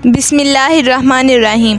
بسم اللہ الرحمن الرحیم۔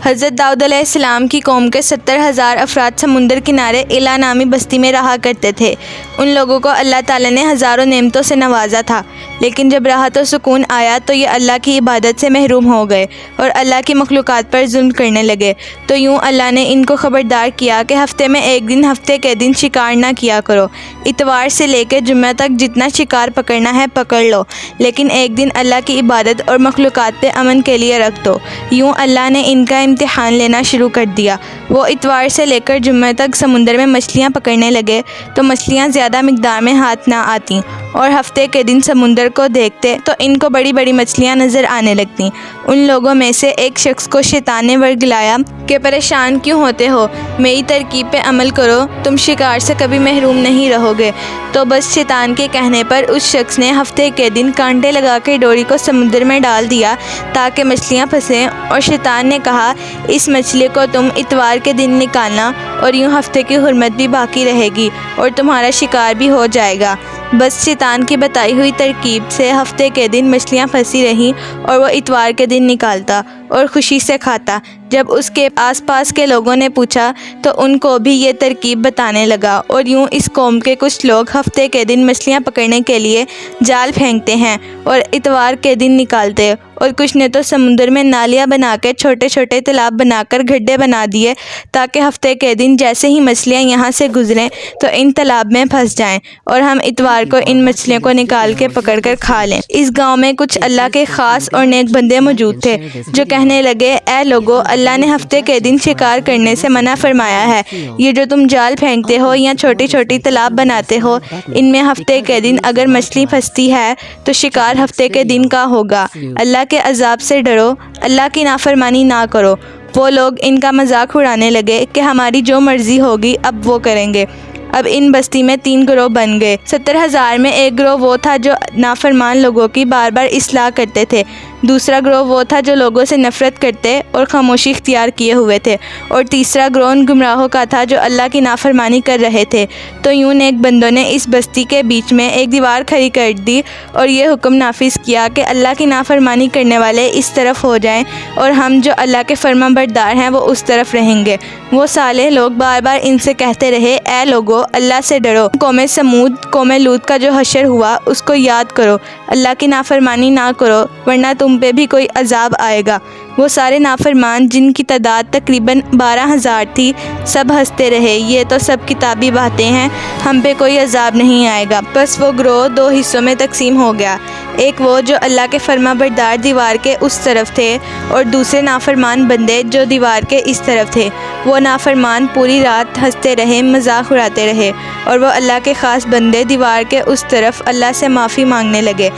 حضرت داؤد علیہ السلام کی قوم کے 70,000 افراد سمندر کنارے ایلا نامی بستی میں رہا کرتے تھے۔ ان لوگوں کو اللہ تعالیٰ نے ہزاروں نعمتوں سے نوازا تھا، لیکن جب راحت و سکون آیا تو یہ اللہ کی عبادت سے محروم ہو گئے اور اللہ کی مخلوقات پر ظلم کرنے لگے۔ تو یوں اللہ نے ان کو خبردار کیا کہ ہفتے میں ایک دن ہفتے کے دن شکار نہ کیا کرو۔ اتوار سے لے کے جمعہ تک جتنا شکار پکڑنا ہے پکڑ لو، لیکن ایک دن اللہ کی عبادت اور مخلوقات پہ امن کے لیے رکھ دو۔ یوں اللہ نے ان کا امتحان لینا شروع کر دیا۔ وہ اتوار سے لے کر جمعہ تک سمندر میں مچھلیاں پکڑنے لگے تو مچھلیاں زیادہ مقدار میں ہاتھ نہ آتیں، اور ہفتے کے دن سمندر کو دیکھتے تو ان کو بڑی بڑی مچھلیاں نظر آنے لگتیں۔ ان لوگوں میں سے ایک شخص کو شیطان نے ورگلایا کہ پریشان کیوں ہوتے ہو، میری ترکیب پہ عمل کرو، تم شکار سے کبھی محروم نہیں رہو گے۔ تو بس شیطان کے کہنے پر اس شخص نے ہفتے کے دن کانٹے لگا کے ڈوری کو سمندر میں ڈال دیا تاکہ مچھلیاں پھنسیں، اور شیطان نے کہا اس مچھلی کو تم اتوار کے دن نکالنا، اور یوں ہفتے کی حرمت بھی باقی رہے گی اور تمہارا شکار بھی ہو جائے گا۔ بس شیطان کی بتائی ہوئی ترکیب سے ہفتے کے دن مچھلیاں پھنسی رہیں اور وہ اتوار کے دن نکالتا اور خوشی سے کھاتا۔ جب اس کے آس پاس کے لوگوں نے پوچھا تو ان کو بھی یہ ترکیب بتانے لگا، اور یوں اس قوم کے کچھ لوگ ہفتے کے دن مچھلیاں پکڑنے کے لیے جال پھینکتے ہیں اور اتوار کے دن نکالتے، اور کچھ نے تو سمندر میں نالیاں بنا کے چھوٹے چھوٹے تالاب بنا کر گڈھے بنا دیے تاکہ ہفتے کے دن جیسے ہی مچھلیاں یہاں سے گزریں تو ان تالاب میں پھنس جائیں اور ہم اتوار کو ان مچھلیوں کو نکال کے پکڑ کر کھا لیں۔ اس گاؤں میں کچھ اللہ کے خاص اور نیک بندے موجود تھے جو کہنے لگے، اے لوگو، اللہ نے ہفتے کے دن شکار کرنے سے منع فرمایا ہے۔ یہ جو تم جال پھینکتے ہو یا چھوٹی چھوٹی تالاب بناتے ہو، ان میں ہفتے کے دن اگر مچھلی پھنستی ہے تو شکار ہفتے کے دن کا ہوگا۔ اللہ کے عذاب سے ڈرو، اللہ کی نافرمانی نہ کرو۔ وہ لوگ ان کا مذاق اڑانے لگے کہ ہماری جو مرضی ہوگی اب وہ کریں گے۔ اب ان بستی میں 3 گروہ بن گئے۔ 70,000 میں ایک گروہ وہ تھا جو نافرمان لوگوں کی بار بار اصلاح کرتے تھے، دوسرا گروہ وہ تھا جو لوگوں سے نفرت کرتے اور خاموشی اختیار کیے ہوئے تھے، اور تیسرا گروہ ان گمراہوں کا تھا جو اللہ کی نافرمانی کر رہے تھے۔ تو یوں نیک بندوں نے اس بستی کے بیچ میں ایک دیوار کھڑی کر دی اور یہ حکم نافذ کیا کہ اللہ کی نافرمانی کرنے والے اس طرف ہو جائیں اور ہم جو اللہ کے فرما بردار ہیں وہ اس طرف رہیں گے۔ وہ صالح لوگ بار بار ان سے کہتے رہے، اے لوگو، اللہ سے ڈرو۔ قوم سمود، قوم لوط کا جو حشر ہوا اس کو یاد کرو، اللہ کی نافرمانی نہ کرو ورنہ تم پہ بھی کوئی عذاب آئے گا۔ وہ سارے نافرمان جن کی تعداد تقریباً 12,000 تھی، سب ہنستے رہے، یہ تو سب کتابی باتیں ہیں، ہم پہ کوئی عذاب نہیں آئے گا۔ بس وہ گروہ 2 حصوں میں تقسیم ہو گیا، ایک وہ جو اللہ کے فرما بردار دیوار کے اس طرف تھے، اور دوسرے نافرمان بندے جو دیوار کے اس طرف تھے۔ وہ نافرمان پوری رات ہنستے رہے، مذاق اڑاتے رہے، اور وہ اللہ کے خاص بندے دیوار کے اس طرف اللہ سے معافی مانگنے لگے۔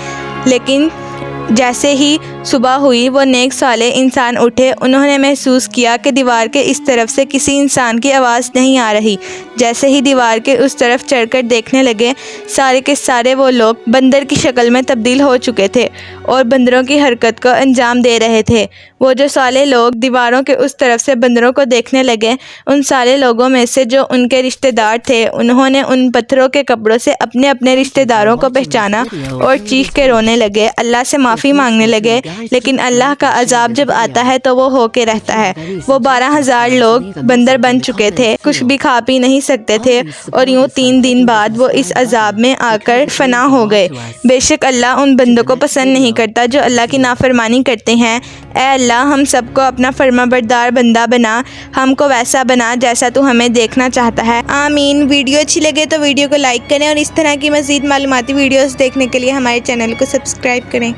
لیکن جیسے ہی صبح ہوئی وہ نیک صالح انسان اٹھے، انہوں نے محسوس کیا کہ دیوار کے اس طرف سے کسی انسان کی آواز نہیں آ رہی۔ جیسے ہی دیوار کے اس طرف چڑھ کر دیکھنے لگے، سارے کے سارے وہ لوگ بندر کی شکل میں تبدیل ہو چکے تھے اور بندروں کی حرکت کو انجام دے رہے تھے۔ وہ جو صالح لوگ دیواروں کے اس طرف سے بندروں کو دیکھنے لگے، ان صالح لوگوں میں سے جو ان کے رشتہ دار تھے، انہوں نے ان پتھروں کے کپڑوں سے اپنے اپنے رشتہ داروں کو پہچانا اور چیخ کے رونے لگے، اللہ سے معافی مانگنے لگے۔ لیکن اللہ کا عذاب جب آتا ہے تو وہ ہو کے رہتا ہے۔ وہ 12,000 لوگ بندر بن چکے تھے، کچھ بھی کھا پی نہیں سکتے تھے، اور یوں 3 دن بعد وہ اس عذاب میں آ کر فنا ہو گئے۔ بے شک اللہ ان بندوں کو پسند نہیں کرتا جو اللہ کی نافرمانی کرتے ہیں۔ اے اللہ، ہم سب کو اپنا فرما بردار بندہ بنا، ہم کو ویسا بنا جیسا تو ہمیں دیکھنا چاہتا ہے۔ آمین۔ ویڈیو اچھی لگے تو ویڈیو کو لائک کریں، اور اس طرح کی مزید معلوماتی ویڈیوز دیکھنے کے لیے ہمارے چینل کو سبسکرائب کریں۔